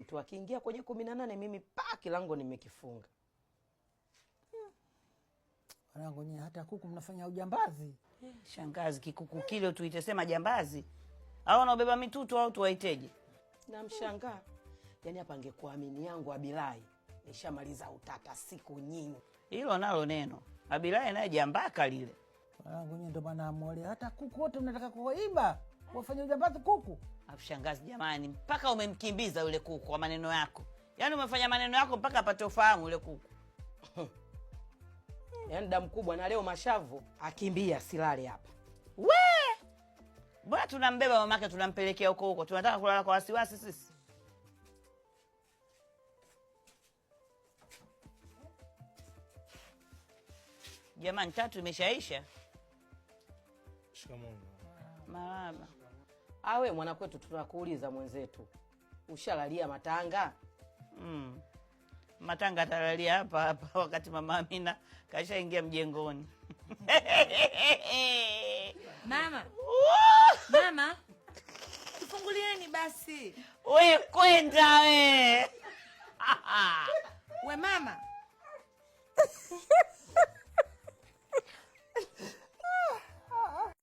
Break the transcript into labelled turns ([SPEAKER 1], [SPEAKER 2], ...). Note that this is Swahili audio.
[SPEAKER 1] tu akiingia kwenye 18 mimi kilango nimekifunga.
[SPEAKER 2] Wanangu nyinyi hata kuku mnafanya ujambazi.
[SPEAKER 3] Shangazi, kikuku kile tuite sema jambazi? Au wanaobeba mitutu au tuwaiteje?
[SPEAKER 1] Namshangaa. Yaani hapa angekuamini yangu Abilai. Nishamaliza utata siku nyingi.
[SPEAKER 3] Hilo nalo neno. Abilai naye jambaka lile.
[SPEAKER 2] Wanangu nyinyi ndio maana amole hata kuku wote mnataka kuiba. Wafanye ujambazi kuku.
[SPEAKER 3] Afu shangazi jamani, mpaka umemkimbiza yule kuku kwa maneno yako. Yaani umefanya maneno yako mpaka apate ufahamu yule kuku.
[SPEAKER 1] Yaani damu kubwa na leo mashavu akimbia silale hapa.
[SPEAKER 3] We! Bwana tunambeba mamake tunampelekea huko. Tunataka kulala kwa wasiwasi sisi. Jamani, tatu imeshaisha.
[SPEAKER 4] Shikamoo.
[SPEAKER 3] Mama.
[SPEAKER 1] Awe mwana kwetu tunakuuliza mwenzetu. Ushalalia matanga?
[SPEAKER 3] Matanga atalalia hapa wakati mama Amina kashaingia mjengoni.
[SPEAKER 5] Mama. Mama. Tufungulieni basi.
[SPEAKER 3] We kwenda we.
[SPEAKER 5] We mama.